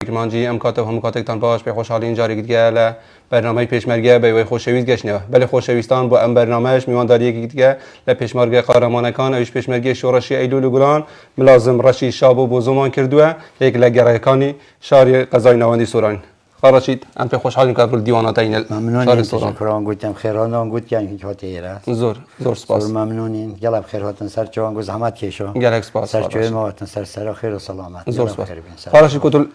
مانجی ام کاتب هم کاتکتان باش به خوشحالین جاری دیگه ل برنامه پیشمرگه به خوشویست گشنه بله خوشویستان با ام برنامهش میوانداری یکی دیگه ل پیشمرگه قهرمانکان اوش پیشمرگه شورشی ایلول گلان ملازم رشی شابو بو زمان کردوه یک لگرکانی شاری قضای نواندی سوران خراشید ام به خوشحالین که دیوانات این شاری سوران شکران گفتم خیران گفت که این هات ایره زور سپاس ممنونین گلاب خیر هاتن سر چوان گوز زحمت کشو گلک سپاس سر چوی ما هاتن سر خیر و سلامت زور سپاس خراشید کتل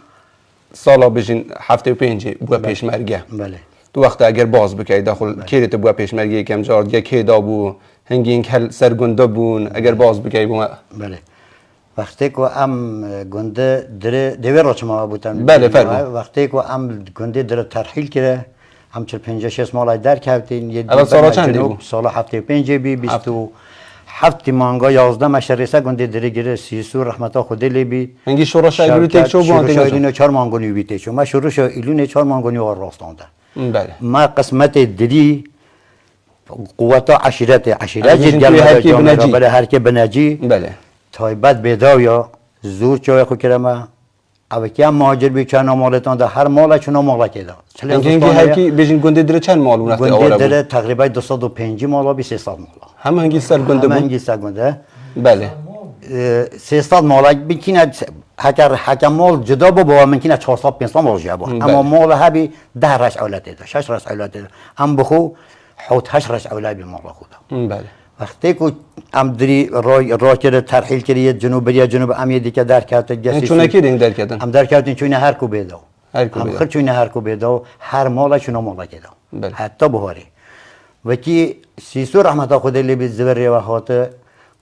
سالا بجین هفته و پنجی بو پیشمرگه بله تو وقت اگر باز بکی داخل کیرت بو پیشمرگه کم جارد یا کی دا بو هنگین کل سرگنده بون اگر باز بکی بو بله وقتی که ام گنده در دوی را چما بودن بله فرمو وقتی که ام گنده در ترحیل کرده هم 46 ماه در کردین یه الان سالا چندی بود سال 75 بی 27 مانگا 11 مشرسه گنده در گره سیسو رحمت خدا لبی هنگی شورش ایلو تک شو بوده شورش 4 مانگونی بیت شو ما شورش ایلو 4 مانگونی ور راستانده بله ما قسمت ددی قوت عشیرت جد بله هر کی بنجی بله تایبت بیداو یا زور چای خو کرما او که مهاجر بی چند مالتان ده هر مال چون مال کیدا هنگی هر کی بجین گنده در چند مال اون رفته گنده در تقریبا 205 مال بی 300 مال هم هنگی سر گنده بود هنگی سر گنده بله 300 مال بکنه حکم مال جدا با ممکنه 400 500 مال جا اما مال هبی 10 رش اولاد ده 6 رش اولاد ده هم بخو حوت 8 رش اولاد بی مال خدا بله وقتی که ام دری راه کرد ترحیل کردی جنوب امیدی که در کات جسی چون کردین در کاتن ام در کاتن چون هر کو بیدو هم خر چون هر کو بیدو هر مال چون مال کدو حتی بهاری و کی سیسو رحمت خدا لی به زبر و هات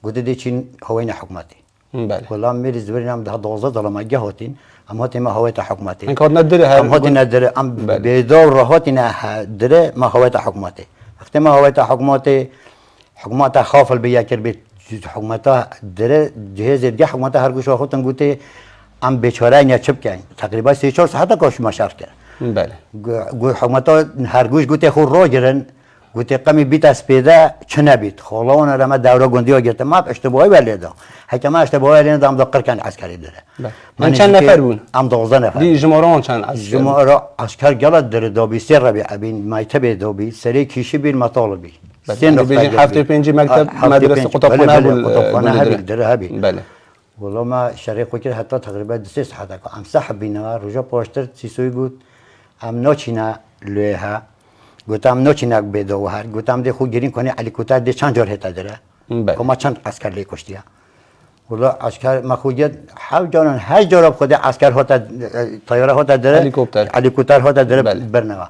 گفته دی چین هوین حکومتی بله کلام میری زبر نام ده 12 ظلم اگه هاتین اما هات ما هویت حکومتی این کار نداره هم هات نداره ام بیدو راهات نه دره ما هویت حکومتی وقتی ما هویت حکومتی حکومت خافل بیا کر به حکومت دره جهاز دیگه حکومت هر گوش خودتون گوته ام بیچاره نه چپ کن تقریبا 3-4 ساعت کاش مشار کرد بله حکومت هر گوش گوته خور رو گرن گوته قمی بیت اسپیده چه نبید خلاون رما دوره گندی ها گرفت ما اشتباهی ولیدا حکم اشتباهی ولیدا ام دقیق کن عسکری داره من چند نفر بون ام 12 نفر دی جمهوران چند عسکر جمهور عسکر گلت داره دابی سر ربی ابین مایتبه دابی سری کیشی بیر مطالبی سن بیشتر هفته پنج مکتب مدرسه قطبخانه هبل داره هبی بله والله ما شریک وکر حتی تقریبا 2 ساعت ام صاحب بینا رجا پاشتر سیسوی بود ام نوچینا لوها گفتم نوچینا بدو هر گفتم ده خو گرین کنه علی کوتر ده چند جور هتا داره کما چند عسکر لی کشتیا والله عسکر ما خوجت حال جانن هر جور خود عسکر هتا طیاره هتا داره هلیکوپتر هتا داره برنامه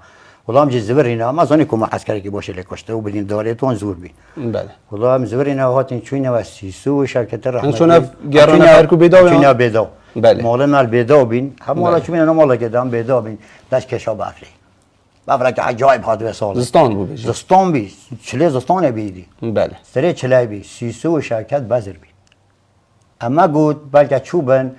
والله هم زبر اینا ما زنی کم عسکری که باشه لکشته و بدین دولتون زور بی بله والله هم زبر اینا هاتین چونه و سیسو و شرکت رحمت چون گران هرکو بیداو چونه بیداو بله مال مال بیداو بین هم مال چونه نه مال که دام بیداو بین دست کشا بافری بافرا که عجایب هات و سال زستان بود زستان بی چله زستان بیدی بله سری چله بی سیسو و شرکت بازر بی اما گود بلکه چوبن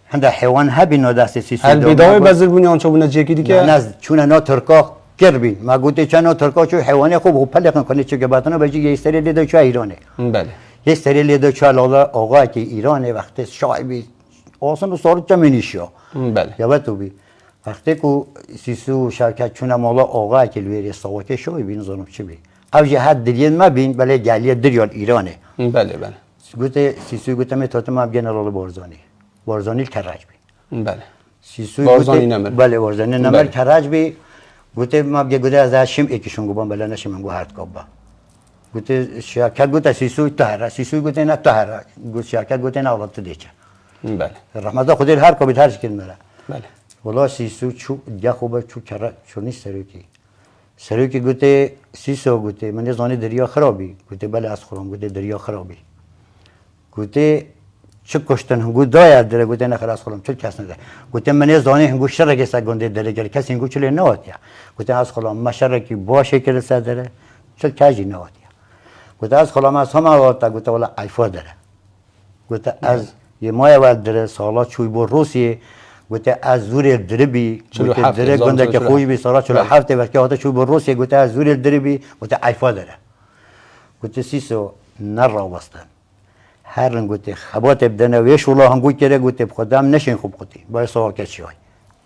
هنده حیوان هبی نو دست سیسو هل بیداوی بازر بونی آن چوبونه جیکی دیگه نه چون نه ترکا کربین ما گوته چنو ترکا چو حیوانی خوب پلکن کنه چه که باتنو بجی یه سری لیدو چه ایرانه بله یه سری لیدو چه لالا آقا که ایرانه وقتی شایبی آسان و سارت چمینیشیا بله یا تو بی وقتی کو سیسو شرکت چون مالا آقا که لویری ساواکه شایبین زنم چی بی اوجه حد دلیل ما بین بله گلیه دریال ایرانه بله بله گوته سیسو گوته می تو ما جنرال بارزانی کراج بی بله سیسو بارزانی نمر بله بارزانی نمر کراج بی گوته ما گوته از شیم یکیشون گفتم بله نشیم گو هرت کابا گوته شرکت گوته سیسو تهرا سیسو گوته نه تهرا گوته شرکت گوته نه اولاد دیچه بله رحمت خدا هر کابی هر چیز میره بله والله سیسو چو یا خوبه چو کرا چو نیست سروکی گوته سیسو گوته من زانی دریا خرابی گوته بله از خورم گوته دریا خرابی گوته چه کشتن هنگو داید داره گوته نخیر از خودم چه کس نده گوته من زانی هنگو شرکی سگنده داره گر کسی هنگو چلی نواتیا گوته از خودم ما شرکی باشه که رسه داره چه کجی نواتیا گوته از خودم از همه آتا گوته ولی عیفا داره گوته از یه ماه اول داره سالا چوی بر روسیه گوته از زور دربی گوته داره گنده که خوش بی سالا 47 وقتی آتا چوی بر روسیه گوته از زور دربی گوته عیفا داره گوته سیسو نر بستن هر گوته خبات بدن ویش والله هم گوت کرده گوته خودم نشین خوب قطی باید سوال کشی های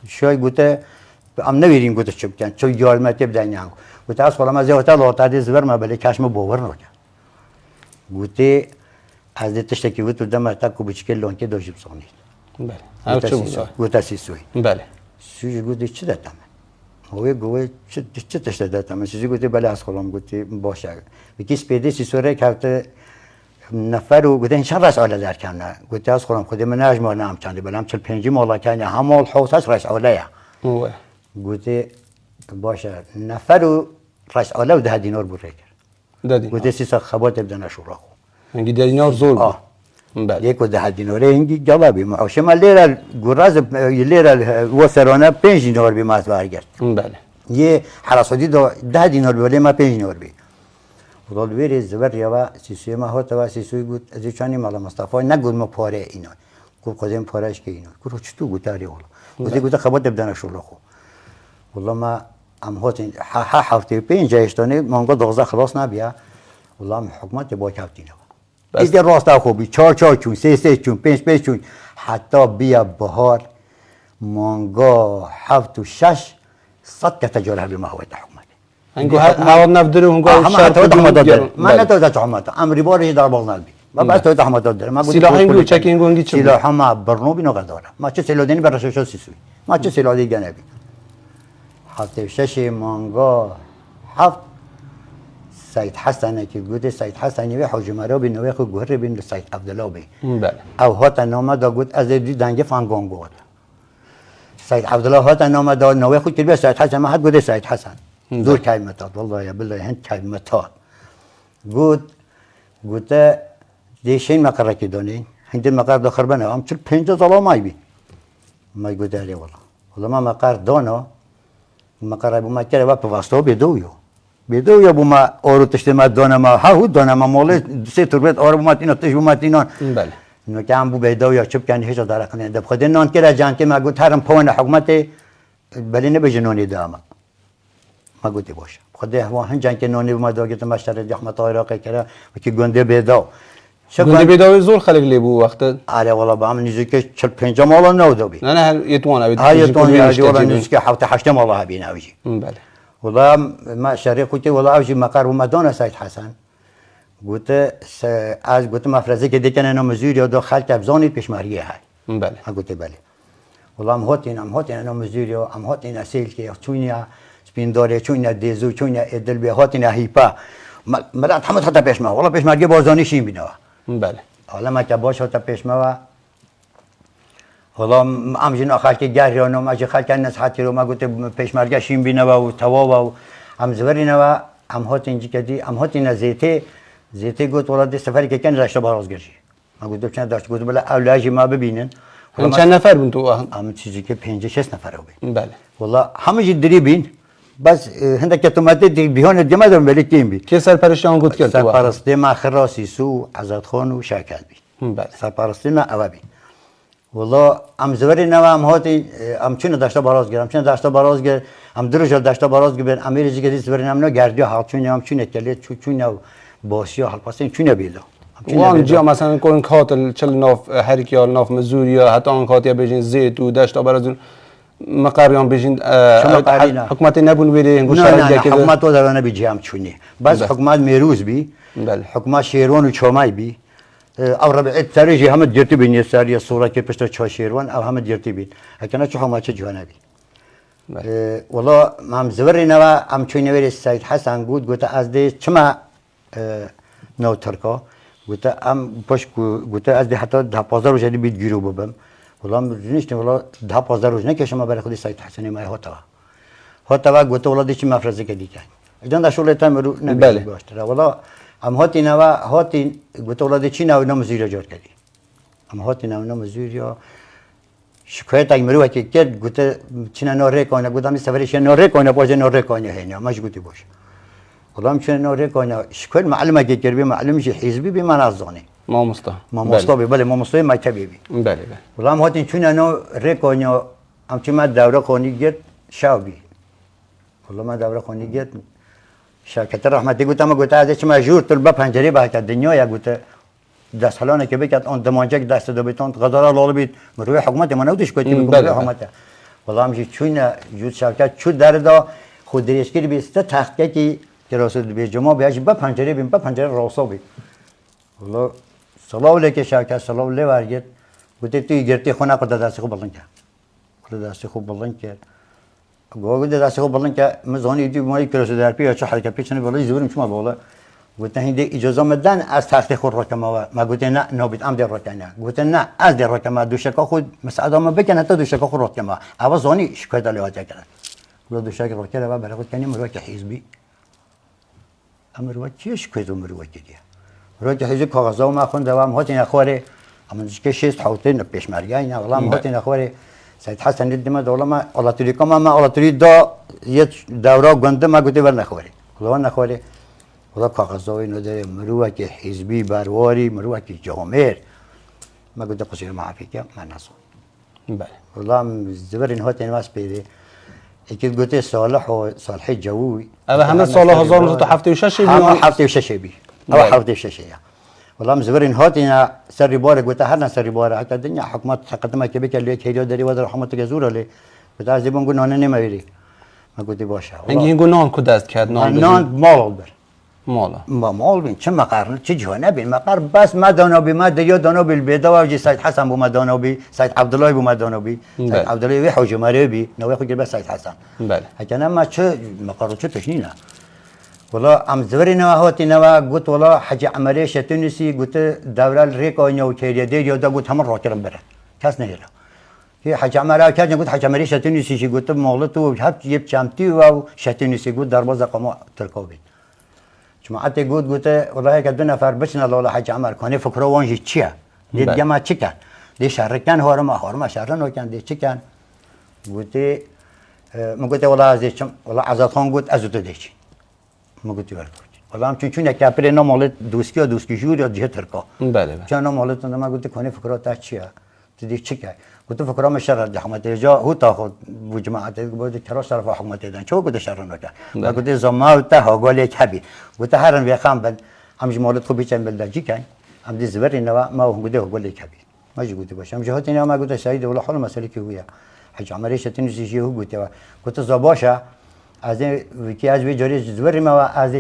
شوي قلت ام نویرین قلت چه بکن چه یارمت بدن یانگ قلت از خودم از هتل آتادی زبر ما بله کاش ما باور نکرد قلت از تشتکی بود دم تا کو بچکل لونکه دوجب سونید بله او چه بود قلت سیسوی بله سوی قلت چه دادم هو گوه چه تشت دادم سوی قلت بله از خودم قلت باشه بکیس پیدا سیسوره که نفر و گفتن چند رأس آله در کنه گفت از خودم خودم من نجمع نام چنده بلام 45 مالا کنه همال حواسش رأس آله گفت باشه نفر و رأس آله و 10 دینار بوده کرد دادی گفت سیسا خبات بدن شورا خو اینگی 10 دینار زور بود بله یک و 10 دیناره اینگی جوابی ما شما لیره گراز لیره وسرانه 5 دینار بی ماست برگشت بله یه حراساتی 10 دینار بی ولی ما 5 دینار بی ولاد ویری زبر یا سیسوی ما هات و سیسوی بود از چانی مال مصطفی نگود ما پاره اینا کو قدم پارهش که اینا کو چطور بود داری والله گفت خبات بدن شورا خو والله ما ام هات هفته 5 اشتانه مانگا 12 خلاص نبیا والله حکومت با کفتینه ایده راست خوبی 4 چون 3 چون 5 چون حتی بیا بهار مانگا 7 و 6 صد تجاره به محوطه حکومت هنگو هوا نفدره هنگو شرط احمد داره من نتوجه احمد امری بارش در باز نبی ما بس تو احمد داره ما سلاح هنگو چکینگو هنگی چه سلاح ما برنو بینو داره ما چه سلاح دینی برش شو سیسوی ما چه سلاح دیگه نبی هفته 6 مانگا 7 سید حسن که گفت سید حسنی و حاج مرا بن نوې خو ګور بن سید عبدالله بی بله او هات نامه دا گفت از دې دنګ فنګون گفت سید عبدالله هات نامه دا نوې خو کې سید حسن ما حد گفت سید حسن دور کلمات والله یا بالله هند کلمات گفت دیشین مقر کی دونی هند مقر داخل بنه ام 50 دلار مای بی ما گفت علی والله ما مقر دانا مقر ابو مکه و په واسطه بدو یا بوما آرو تشتم دانه ما ها دانه ما مال 3 تربت آرو بوما اینا تش بوما اینا بله اینو که هم بو بدو یا چپ کنی هیچ داره کنه دب خود نان که رجان که ما گفت هرم پوان حکومت بلی نه بجنونی دام ما گفتی باشه خود هوا هنجان که نانی بوما داگت مشتر رحمت عراقی کرده و که گنده بدو گنده بدو زور خلق لی بو وقت آره والله با هم نیزی که 40-50 مالا نودو بی نه نه یتوان اوید یتوان یا نیزی که 7-8 مالا هبین اوجی بله والله ما شريك والله اوجي مقر ومدان سيد حسن قلت از قلت مفرزه که دیگه انا مزور یا دو خلق ابزانی پیشمریه های بله قلت بله والله ام هاتین انا مزور یا ام هاتین اصیل که چونیا سپینداره چونیا دیزو چونیا ادل به هاتین هیپا ملت همه تا پیشما والله پیشمریه بازانی شیم بینوا بله حالا ما که باش تا پیشما والله امجن آخر که گریانم اجی خلک نصحتی رو ما گفت پیشمرگه شیم بینه و توا و هم زورینه و هم هات اینجی کدی هم هات این زیته گفت ولاد سفری که کن رشته باراز گرشی ما گفت چند داشت گفت بله اولاجی ما ببینن هم چند نفر بین تو هم چیزی که 5-6 نفر بین بله والله همه جی دری بین بس هندک تو ماده دی بیان دیگه دارم ولی کیم بی که سرپرستان گفت کرد تو سرپرستی ما خراسی سو عزت خان و شرکت بی بله سرپرستی ما اوه بی والله ام زوری نو ام هاتی ام چون داشته باراز گرم چون داشته باراز گر ام درجه داشته باراز گر امیری که زوری نم نه گردی ها چون ام چون کلی چون باسیا حال پس چون بیلو وان جا مثلا کن کاتل چل ناف هرکیال ناف مزوریا حتی آن کاتی بجین زیت و داشته باراز مقریان بجین حکومت نبون بیره انگوش نه حکومت و دارانه بیجی ام چونی بس حکومت میروز بی حکومت شیروان و چومای بی او ربع تاریجی همه دیرتی بینی سری صورت که پشت چای شیروان او همه دیرتی بین اکنه چه همه چه جوانه بی والله هم زوری نوا هم چوی نویر سید حسن گوت از دی چما نو ترکا گوت ام پشت گوت از دی حتی 10-15 روز دی بید گیرو ببم والله هم رنیشتیم والله 10-15 روز نه که شما برای خودی سید حسنی مای هاتوا گوت والله دی چی مفرزه که دیگه ایدان داشول تام رو نبی باشه والله ام هاتی نوا هاتی گوت ولاد چی نو نمزیر جور کردی ام هاتی نو نمزیر شکایت اگه مرو که کرد گوت چی نوره کنه گفتم سفرش نوره کنه باشه نوره کنه هنیا ماش گوتی باشه خدام چی نوره کنه شکایت معلومه که کرد معلومش حزبی به من ازانی ما مصطفی بله ما مصطفی مکتبی بی بله خدام هاتی چی نوره کنه ام چی ما دوره کنی گرد شاوی والله ما دوره کنی گرد شرکت رحمتی گفتم گفت از چه مجبور تو به پنجره به دنیا یا گفت دست حالانه که بکرد آن دمانجک دست دو بیتون غذا را لال بید مروی حکومت ما نودش کوتی مروی حکومت والله همچی چون جود شرکت چود در دا خود دریشگیری بیست تخته کی که راسد به جماع بیاش با پنجره بیم با پنجره راسا بی والله صلاح علیک شرکت صلاح علیه ورگت گوته توی گرتی خونه قد دستی خوب بلند کرد قد دستی خوب بلند کرد گویا دستی خوب بلند کرد مزانی دی مایی که راسد در پی چه حرکت پیچنه بالای زوریم چما بالا گوته هندی اجازه مدن از تخت خود را کما ما گوته نه نابید ام در را کنه گوته نه از در را کما دوشکا خود مساعده ما بکنه تا دوشکا خود را کما اول زانی شکایت علیه کرد گویا دوشک را کرد و برای خود کنیم روی که حزبی امر و چیش کدوم امر و کدیه روی که حزب کاغذا ما خونده و هم هاتی نخوره اما که شیست حوته پیشمرگی نه والله هم هاتی نخوره سید حسن دیدم دولا ما الله توری کما ما الله توری دا یه دوره گنده ما گوته ور نخوره خدا نخوره خدا کاغذا اینو داره مرو که حزبی برواری مرو که جامعه ما گوته قصیر معافی که من نسون بله والله هم زبر این هاتی نواس بیده اكيد قلت صالح وصالح الجوي هذا همه سال 1976 هم 76 بي او 76 والله مزبرين هاتنا سري بارك قلت هرنا سري بارك حتى الدنيا حكومات تقدمها كبك اللي هي داري ودر حكومت جزوره لي قلت عايز نقول انا نميري ما قلت باشا انگی نگو نان کدست کرد نان مال بر مالا ما مال بين چه مقر چه جهنه بين مقر بس ما دانوبي ما دريا دانوبي البيضاء وجي سيد حسن بو ما دانوبي سيد عبد الله بو ما دانوبي سيد عبد الله وحوج مريبي نو ياخذ بس سيد حسن بله هكذا ما چه مقر چه تشنينا والله ام زورينا هاتي نوا قلت والله حاجه عمليه شتونسي قلت دوره الريكو نو كيريا دي يودا قلت هم راكرم بره كاس نهلا هي حاجه عمليه كان قلت حاجه عمليه شتونسي شي قلت مغلطو هب يب شامتي و شتونسي قلت دروازه قما تركوبي جماعت گفت والله که دو نفر بچن الله حج عمر کنه فکر وانجی چیه دید جمع چی کن دی شرکن هارم شرکن کن دی چی کن گفت مگوت والله از چم والله عزت خان گفت از تو دیچ مگوت ورد والله هم چون یک کپر نمال دوسکی جور یا جه ترکا بله چون نمالت ما گفت کنه فکرات چیه تو دی چی کن گفت فکرام شر حکومت جا هو تاخذ و جماعت بود کراش طرف حکومت دادن چه گفت شر نکن و گفت زما تا هاگال یک حبی گفت هرن ویخام بل هم جمالت خوبی چند بل دجی کن هم دی زبر نوا ما هو گفت هاگال یک حبی ما جو گفت باشه هم جهات اینا ما گفت سعید ولی حال مسئله کی هویا حج عمری شتین چیزی هو گفت زباشه از کی از وی جاری زبر ما از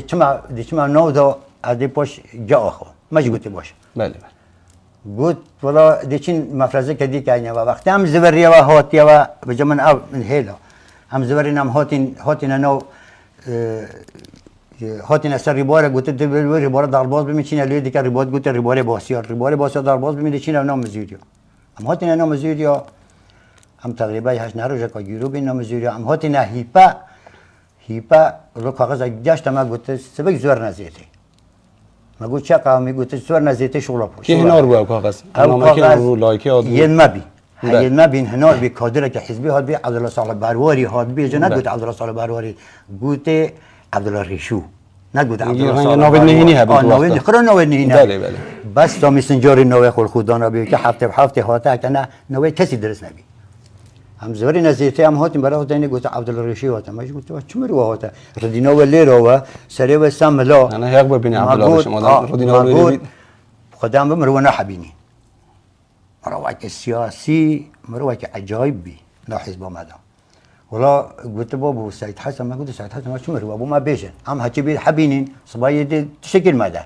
چما نو دو از پوش جا اخو ما جو گفت باشه بله بله قلت والله ديشين مفرزة كدي كاينة وقت هم زبرية وهاتيا وبجمن أو من هيلا هم زبرينا هم هاتينا نو هاتينا سر ربارة قلت دبل ربارة دارباز بمشين اللي ديك رباط قلت ربارة باسيار دارباز بمشين ديشين نام مزيديا هم هاتينا نام مزيديا هم تقريبا هاش نهروجا كجيرو بين نام مزيديا هم هاتينا هيبا رو كاغذ جاشت ما قلت سبك زور نزيتي ما قلت شقة ما قلت سوار نزيته شغله پوش کی هنار بو کاغذ اما کی رو لایکی اد ين ما بين هنار بكادره كحزبي هاد بي عبد الله صالح بارواري هاد بي جنا قلت عبد الله صالح بارواري قلت عبد الله ريشو نقول عبد الله صالح ناوي نهيني هبي ناوي خرا ناوي نهيني بله بله بس تو مسنجاري ناوي خول خدانا بي که هفته هاتا كنا ناوي كسي درس نبي هم زوري نزيته هم هاتين برا هاتين قلت عبد الله ريشي هاتا ما قلت چمر هاتا ردينا ولا رو سري وسام لا انا هيك بين عبد الله ريشي ما ردينا ولا خدام بمرونا حبيني مروك السياسي مروك عجايب بي لا حزب مدام والله قلت بابو سيد حسن ما قلت سيد حسن ما شو مروا ابو ما بيجن ام هكي بي حبينين صبايا تشكل مدى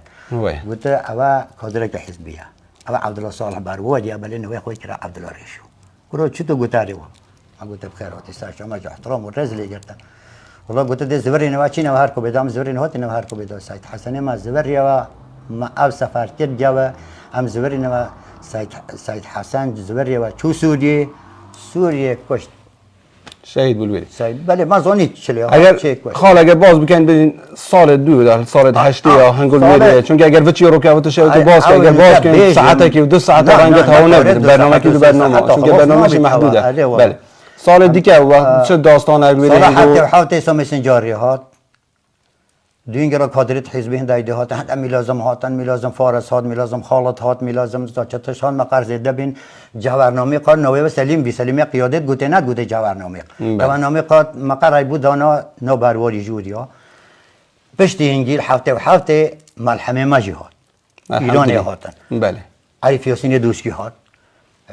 قلت ابا كادرك حزبيه ابا عبد الله صالح باروادي ابا لانه يا اخوي كرا عبد الله ريشو قلت شو قلت له ما قلت بخير وتستاش ما جو احترام والرزل قلت والله قلت دي زبري نواچينا وهاركو بدام زبري نهات نوهاركو بدا سيد حسن ما زبري ما او سفر كد جوا ام زبري نوا سيد حسن زبري و شو سوريا کشت شهید بولویری سعید بله ما زانی چلی اگر خال اگر باز بکن بدین سال دو در سال 8 یا هنگول میره چون که اگر وچی رو که شهید تو باز که اگر باز کن ساعته که 2 ساعت رنگ تا نه برنامه که برنامه چون که برنامهش محدوده بله سال دیگه و چه داستان اگویری سال حتی سمسن جاریات دینگر کادرت حزبی هند ایده هات هم میلازم هاتن میلازم فارس هات میلازم خالد هات میلازم زاچتشان مقرض دبین جوارنامه قار نوې و سلیم بی سلیمی قیادت گوته نه گوته جوارنامه قار مقرای بود دانا نو بارواری جوریا پشت انگیل هفته ملحمه مجهاد ایران هاتن بله عارف یاسین دوسکی هات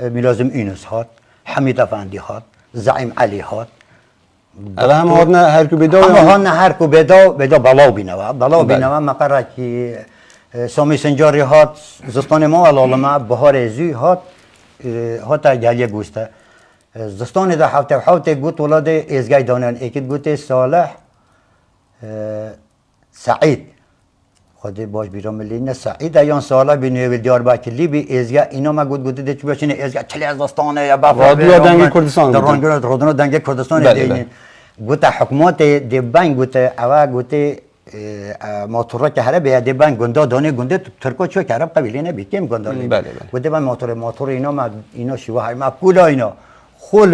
میلازم اینس هات حمید افندی هات زعیم علی هات اما هم هادنا هر کو بیدو اما هان هر کو بدا بلاو بینوا بلاو بینوا مقره کی سامی سنجاری هات زستان ما علالما بهار زی هات هات گلیه گوسته زستان ده هفته گوت ولاد ازگای دانن اکید گوت صالح سعید خودی باش بیرون ملین سعید ایان سالا بی نیو دیار باکلی بی ازگا اینا ما گوت ده چی بچینه ازگا چلی از داستانه یا با رادیو دنگ کردستان در رادیو دنگ کردستان دینی گوت حکومت دی بانک گوت اوا گوت موتورا که هر به دی بانک گنده دانه گنده ترکو چو کرب قبیله نه بیتیم گنده لی گوت با موتور اینا شوهای ما کولا اینا خول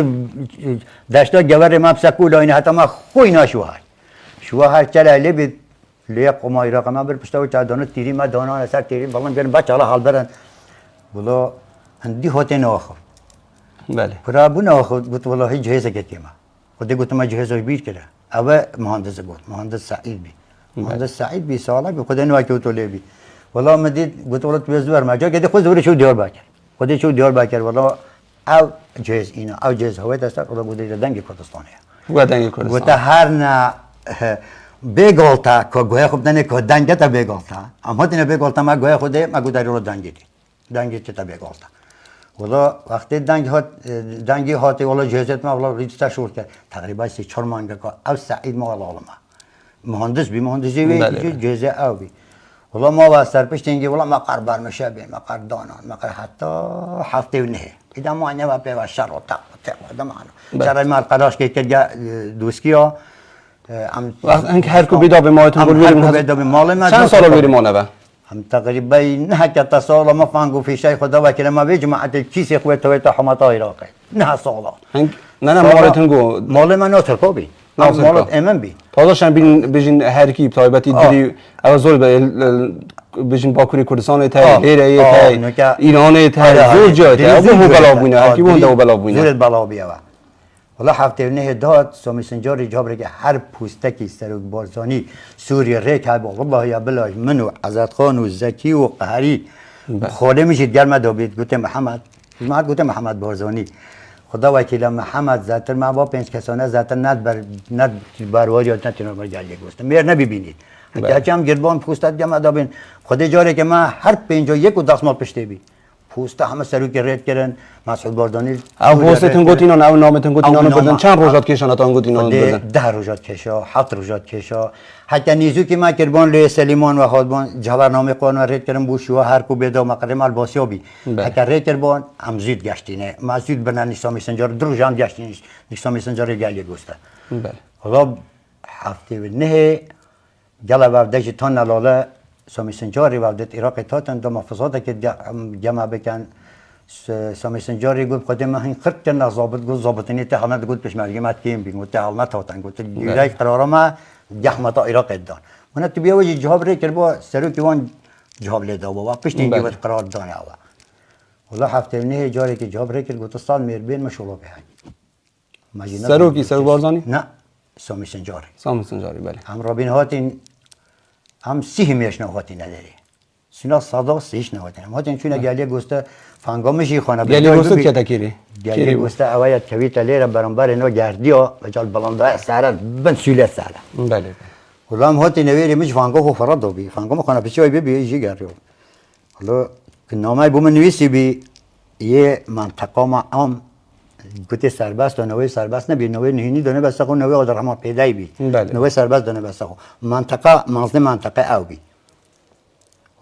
داشتا جوار ما بسکولا اینا حتی ما خو اینا شوهای چلی بی لیه قمای رقم بر پشت و چادانو تیری ما دانا سر تیری بالام بیارم بچه حالا حال برن بلا هندی هات ناخو بله پرابو ناخو گفت والله هیچ جهیز کتیم خودی گفت ما جهیز بیش کرده اوه مهندس گفت مهندس سعید بی مهندس سعید بی ساله بی خودی نوکی و طوله بی والله مدید گفت والله تو زور ما جا کدی خود زور شو دیار باکر خودی شو دیار باکر والله او جهیز اینا او جهیز هوای دسته والله گفت دنگی کردستانه و دنگ کردستان گفت هر نه بگالتا که گویا خوب نه که دنگه تا بگالتا اما تینه بگالتا ما گویا خوده ما گو داری رو دنگی تا بگالتا ولی وقتی دنگی هاتی ولی جهزت ما ولی ریچتا شورد کرد تقریبا 3-4 مانگه که او سعید ما ولی ما مهندسی بی جهزه او بی ولی ما و سرپشت اینگه ولی ما قر برمشه بی ما قر دانان ما قر حتی هفته و نه ایده ما نه و پیوه شر و تق شرای ما قراش که دوسکی ها وقت اینکه هر کو بیدا به مایتون بود بریم چند سال بریم ما هم تقریبا نه که سال ما فانگو فیشای خدا و کلمه به جماعت کیسی خوی تو حمات عراقی نه سالا نه مالتون گو مال من نه ترکو بی مالت امن بی تازه بجین هر کی تایبتی دری اوزول بجین باکوری کردستان تا لیره تا ایران تا زور جای تا ابو بلا بونه هر کی بونده بلا بونه زور بلا بیاوا ولی هفته نه داد سامی سنجاری جابره که هر پوستکی سرک بارزانی سوریه ریک های با والله یا بلاش منو عزت خان و زکی و قهری خوله میشید گرم دابید گوته محمد بارزانی خدا وکیل محمد زاتر ما با 5 کسانه زاتر ند برواری ات نتینو بر گلی گوست میر نبینید حتی هم گربان پوستت گرم دابین خدا جاره که ما هر 51 و دستمال پشته بی پوسته همه سروی که رد کردن مسعود باردانی او پوستتون گوتینو نه نامتون گوتینو بدن چند روزات کشانتون گوتینو بدن 10 روزات کشا 7 روزات کشا حتی نیزو که ما کربان لی سلیمان و خادبان جوارنامه قانون رد کردن بوشوا هر کو بده مقرم الباسیابی حتی رد کربان هم زید گشتینه ما زید بنن نظامی سنجار دروجان گشتین نظامی سنجار گلی گوسته بله حالا هفته نه جلا وردش تان نلاله سامی سنجاری وردت عراق تاتن دو محافظات که جمع بکن سامی سنجاری گفت خودم من خرد کن ضابط گفت ضابطنی تهمت گفت پشمرگی مت کیم بین گفت حال تاتن گفت جای قرار ما جحمت عراق دان من تو بیا وجه جواب ری کرد با سرو که وان جواب لیدا و پشت این گفت قرار دانه آوا ولی هفته نه جاری که جواب ری کرد گفت استاد میربین مشولا بهنی سرو کی سرو بارزانی نه سامی سنجاری بله هم رابین هاتین هم 30 میش نهاتی نداری سینا صدا 30 نهاتی ما تین چون گلیه گوسته فنگامشی خانه گلیه گوسته که تکیری گلیه گوسته اوایت کویت لیره برانبر نو گردیا بجال بلنده سره بن سوله سره بله ولام هاتی نویری مش فنگو فراد بی فنگام خانه پیچوی بی یی گریو حالا نامه بوم نویسی بی یه منطقه ما ام گوته سربست و نوې سربست نه بی نوې نهینی دونه بس خو نوې عبدالرحمن پیدای بی نوې سربست دونه بس خو منطقه او بی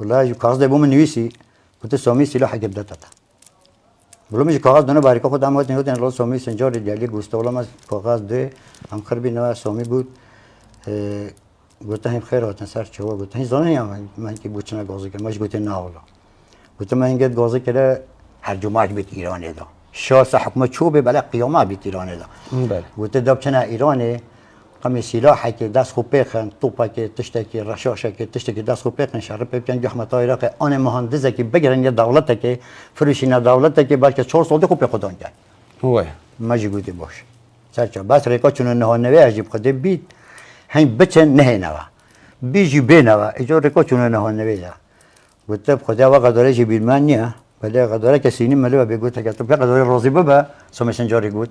والله کاغذ بوم نویسی گوته سامی سلاح گبدت تا بلومش کاغذ دونه باریکا خودم وقت نهودن رو سامی سنجار دیالی گوستولم از کاغذ ده هم خربی نوې سامی بود گوته هم خیر هاتن سر چوا گوته زانی من که بوچنا گازه که ماش گوته نه والا گوته من اینگه گازه که هر جمعه بیت ایران دا شاس حکومت چوبه بله قیامه بیت ایران دا گوته داب چنه ایرانه قمی سلاحی که دست خوب پیخن توپا که تشته که رشاشه که تشته که دست خوب پیخن شرب پیکن جحمت عراق آن مهندسه که بگیرن یه دولته که فروشین دولته که بلکه 4 سال خوب پیخدان کرد وای ماجی گوته باش سرچا بس ریکا چون نه نوی عجیب خود بیت هم بچن نه نوا بیجی به نوا اجازه ریکا چون نه نوی دا گوته خدا واقع داره چه بیرمن نه بله قدره که سینی ملو بگوت که تو قدره راضی ببا سمشن جاری گوت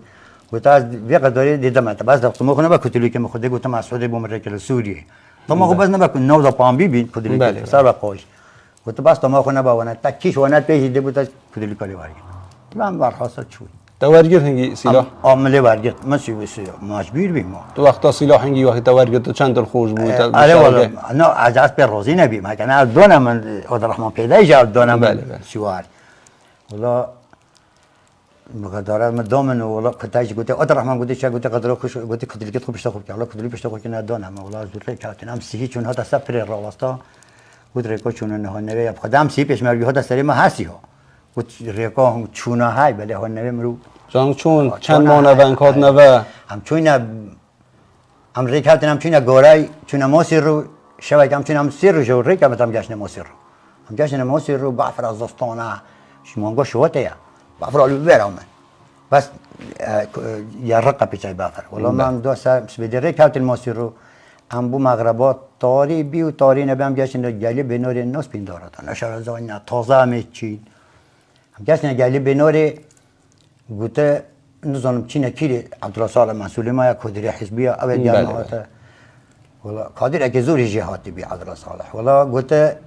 گفت از یه قدری دیدم تا بعد وقت ما کنه با کتلی که خود گفتم مسعود بوم رکل سوریه تو ما بس نبا نو دا پام ببین کتلی که سر قاش گفت بس تو ما کنه با ونه تا کیش ونه پیچیده بود کتلی کاری واری من برخواست چوی تورگیر هنگی سلاح عامله ورگت من مجبور بیم ما تو وقتا سلاح هنگی وقتی تورگیر تو چند دل خوش بود آره والا نه از دست به راضی نبیم اگه نه دونم من عبدالرحمن پیدا جواب دونم شوار والا مقداره من دامن والا کتاج گفت عبدالرحمن گفت چه گفت قدر خوش گفت کدلی که خوب اشتغال کرد کدلی اشتغال کنه دونم والا زور کاتن هم سی چون هات سفر راوستا گفت ریکو چون نه نوی خودم سی پیش مرگی هات سری ما هستی ها گفت ریکو چون های بله ها نوی مرو جان چون چند ماه نوانکات نوه هم چون هم ریکات هم چون گورای چون موسی رو شوی هم چون هم سیر رو جو ریکات هم جشن موسی رو هم جشن موسی رو بعفر از دستانه شمانگو شوته یا بعفر آلو برام بس یا رقه پیچای بعفر ولی من دو سال سبیل ریکات الموسی رو هم بو مغربات تاری بی و تاری نبیم جشن گلی بنور ناس بین دارد نشار زاین تازه میچین هم جشن گلی بنور گوته نظام چینه کیری عبدالرسال مسئول ما کدری حزبیه اول جماعت ولا قادر اگه زوری جهاتی بی عبدالرسال ولا گوته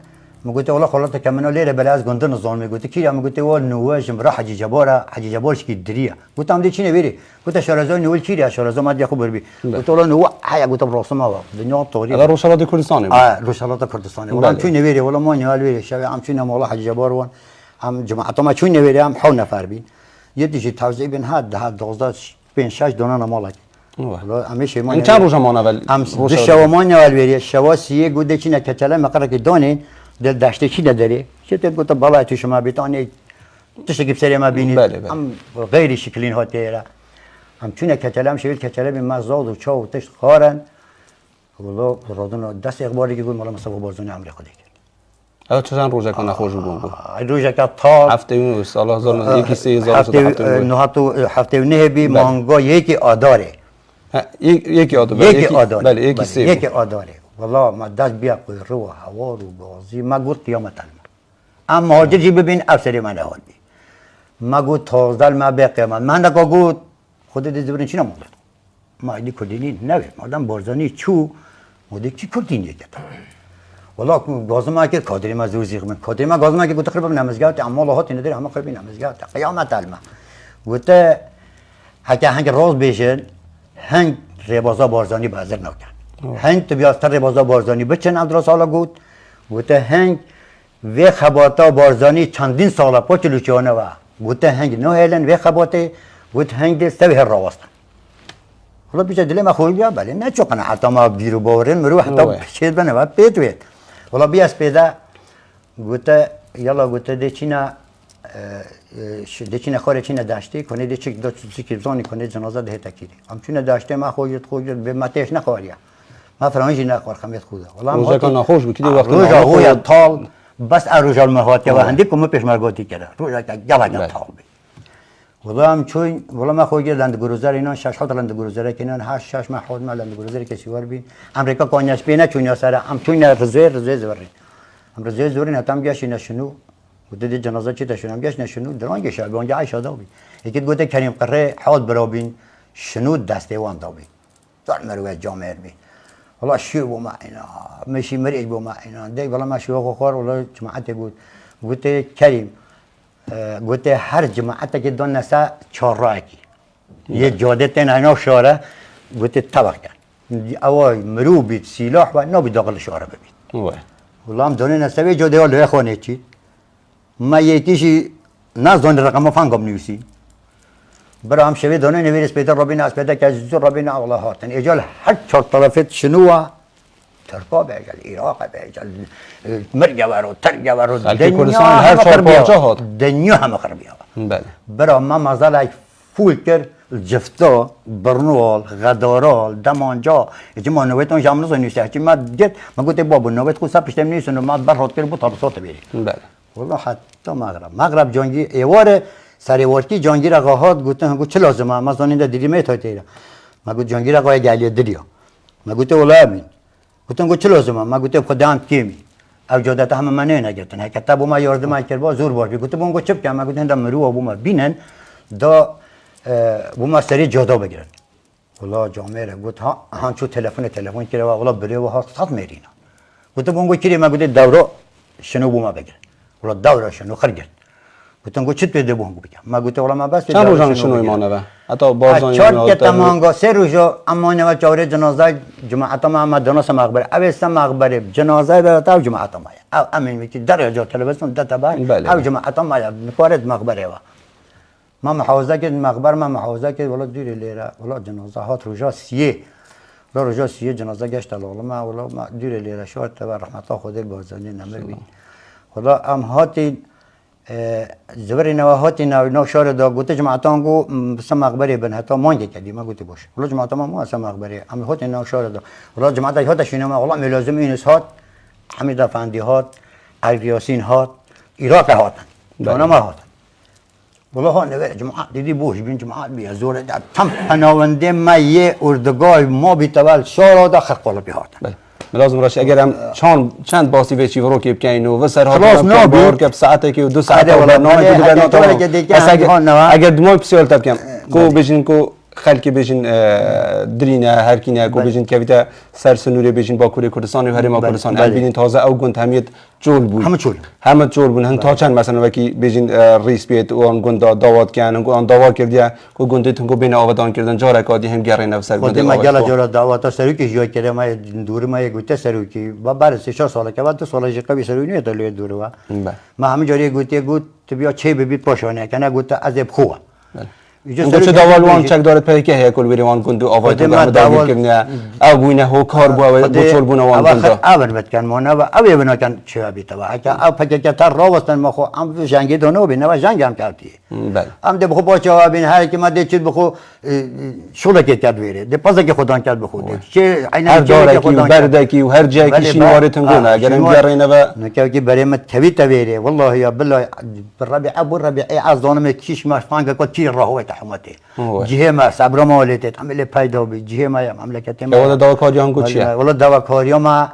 مگوته ولا خلاص کمنو لیره بله از گندن نظام میگوته کیری مگوته ول نوه جمره حجی جبارش کی دریه گوته هم دی چینه بیری گوته شارزای نوول کیری شارزای ما دی خوب بربی گوته ولا نوه حیا گوته براسم ها دنیا طوری اگر روشالات کردستانی روشالات کردستانی ولا چینه بیری ولا ما نیال بیری شبیه هم چینه مولا حجی جبار وان هم جماعت ما چینه بیری هم حول نفر بین یه دیگه توزیع بین هد 12 5 6 دونه مالک والله همیشه ما چند روز ما اول دو شوا ما اول بری شوا سی گوده چینه کچله مقره که دونه دل داشته چی نداره چه گفت بالا تو شما بیتانی تشکی بسری ما بینید هم غیر شکلین هاتیرا هم چونه کچله هم شویل کچله بین مزاد و چاو تشت خارن والله رادون دست اخباری که گفت مال مصطفی بارزانی امریکا دیگه اما چند روزه کنه خوش بود روزه که تا هفته اون سال 1000 هفته نه بی مانگا یکی آداره یکی آداره بله یکی آداره والله ما دست بیا رو هوا رو بازی ما گفت قیامت اما مهاجر جی ببین افسری من حال بی ما گفت تازدل ما به قیامت من نگاه گفت خودت زبرین چی نمونده ما ایدی کردینی نوی مادم بارزانی چو مودی چی کردینی کتا والله گازم که کادری ما زور زیغ من کادری ما گازم که گفت خراب نمازگاه اما الله هات نداره همه خرابی نمازگاه قیامت علما گفت حکه هنگ روز بشه هنگ ربازا بارزانی بازر نکن هنگ تو بیاستر ربازا بارزانی بچن عبدالرسال گفت هنگ و خباتا بارزانی چندین ساله پچلو چونه و گفت هنگ نه هلن و خباته گفت هنگ دست به راوستن حالا پیش دل ما خوی بیا بله نه چوکن حتی ما بیرو باورن مرو حتی چیز بنه و پیت وید حالا بیاس پیدا گفت یالا گفت دچینا خاره چینا داشته کنه دچی دو چیزی زانی کنه جنازه ده تکیری هم چونه داشته ما خویت به ماتش نخوریا ما فرانجی نخور خمیت خوده والله روزه کن نخوش بود کلی وقت روزا هویا طال بس اروجال مهات و هندی کوم پیش مرگاتی کرده روزا که جواب طال بی والله هم چون والله ما خوی لند گروزر اینا 6 هات لند گروزر که اینا 8 6 ما خود ما لند گروزر که سیوار بی امریکا کانیاس بینه چون یا سر هم چون رزوی زوری هم رزوی زوری نتام گاش نشنو گفت دی جنازه چی تشونم گاش نشنو درانگ شب اونجا عایشه داوی یکی گفت کریم قره حال برابین شنو دسته وان داوی دار مرو جامعه بی والله شو بوما اینا ماشي مريج بوما اینا دی والله ما شو خور والله جماعت بود گفت کریم گفت هر جماعت که دون نسا چهارراکی یه جاده تن اینا شاره گفت طبق کرد اوای مرو بید سلاح و نبی داخل شاره ببید والله هم دونه نسا به جاده ها خونه چی ما یکیشی نزدن رقم فنگم نیوسی برای هم شوی دونه نویرس پیدا رابین از پیدا که از رابین الله هاتن اجال هر چهار طرفت شنوه ترکا بیجل عراق بیجل مرگوار و ترگوار و دنیا هر چهار پارچه هات دنیا همه خرابی ها بله برای ما مزال فول کرد جفتا برنوال غدارال دمانجا اجی ما نویتون جامعه زنیسته اجی ما دید ما گوته بابو نویت خود سپشتم نیستن و ما برهات کرد بود تابسات بیری بله والله حتی مغرب جانگی ایواره سر ایوارکی جانگیر آقاهات گفتن گفت چه لازمه ما زننده دیدی میت هایتیرا ما گفت جانگیر آقای گلی دریا ما گفت ولی امین گفتن گفت چه لازمه ما گفت خدام کیمی او جادت همه منه نگرتن حکتا بو ما یاردم کرد با زور بار گفت بون گفت چپ کم ما گفت هندم مرو ابو ما بینن دا و ما سری جدا بگیرن والله جامعه را گفت ها چو تلفن کرده و والله بری و ها صد میرینا گفت بونگو کری ما گفت دوره شنو بو ما بگیر والله دوره شنو خرگرد گفتم گفت چت بده بونگو بگم ما گفت والله ما بس چند روزان شنو ایمانه حتی بازان چهار که تمانگا 3 روز امانه و چهار جنازه جماعت ما هم دانست مقبره اوست مقبره جنازه برات او جماعت ما او امین میگی درجه تلویزیون دتا او جماعت ما نکارد مقبره و ما محافظه که مقبره ما محافظه که والله دیر لیره والله جنازه هات روزا سیه والله روزا سیه جنازه گشت الله ما والله ما دیر لیره شاد تبر رحمت الله خدا بازنی نمر بی والله ام هاتی زبری نواهاتی نو شار دا گوته جماعتان گو بس مقبره بن حتی مانگه کردی ما گوته باش والله جماعتان ما اصلا مقبره ام هاتی نو شار دا والله جماعت هات شینه ما والله ملازم اینس هات حمید افندی هات علی یاسین هات عراق هاتن جانا ما هاتن والله ها نوه جماعت دیدی بوش بین جماعت بیا زور دا تم پناونده ما یه اردگاه ما بیتول شارا دا خرق والا بیهاتن لازم راش اگر هم چند باسی به چی ورو که بکنین و سر خلاص نه بار که ساعته که 2 ساعت اگر دمای پسیال تب کم کو بجین کو خلک بجین درینه هر کینه کو بجین که بیت سر سنوری بجین با کوری کردستان و هرما کردستان البین تازه او گند همیت جول بود همه جول بود هم تا چند مثلا وکی بجین ریس بیت و آن گند دعوت کردن آن دعوت کردیا کو گندتون کو بین آبادان کردن جاره کادی هم گرین نفسر گند ما گلا جاره دعوت سرو کی جای کرده ما دور ما گوته سرو کی با بر 3 سال که بعد 2 سال قبل سرو نیه دلیل دور و ما همه جاری گوته گوت تو بیا چه ببی پاشانه کنه گوته از خوبه اینجا چه داوالوان چک داره پی که هیکل بریوان گندو آواز دادن داوود کردن او بوینه هو کار بو بچول بونه وان گندو اول بد کن مونه و او بنا کن چه بی تبع که او پک که تر راوستن ما خو ام جنگی دونو بینه و جنگ هم کردی بله ام ده بخو با چه بین هر کی ما ده چید بخو شوله که کرد ویره ده پس که خدا کرد بخو چه عین که خدا برده کی و هر جای کی شینوارتون گونه اگر ام گرینه و نکه کی برای ما توی تویره والله یا بالله بالربيع ابو الربيع از دانم کیش ما فانگه کو تیر راه حمته جهه ما صبر ما ولیت عمل پیدا بی جهه ما مملکت ما والله دواکاری هم کوچیه والله دواکاری ما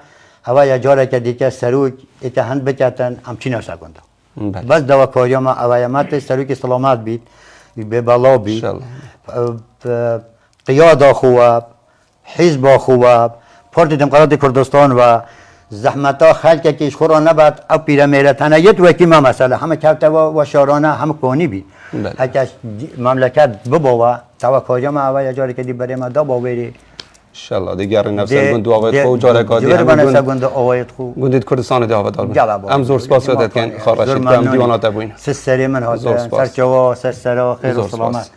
هوا یا جاره که دیگه سروک اتهند بکتن همچین نساگند بس دواکاری ما هوا ما ت سروک سلامت بید به بالا بید قیاده خواب حزب خواب پارتی دموکرات کردستان و زحمتا خلق کیش خورا نبود او پیرمیرتانه یت وکی ما مسئله همه کفته و شارانه همه کنی بی اگه مملکت بباوه توکاری ما اول جاری که دی برای ما دا باوری انشالله دیگر نفس گند آوایت خو جاره کادی هم گند آوایت خو گندید کردستان دی آواد دار ام زور سپاس داد کن خارشید کم دیوانات بوین سری من هات سرچوا سرا خیر و سلامت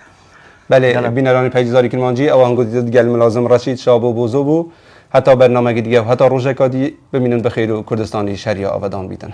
بله بینرانی پیجزاری کرمانجی او انگودید گل ملازم رشید شابو بوزو بو حتی برنامه دیگه و حتی روزه کادی ببینن بخیر و کردستانی شریعه آبادان بیتن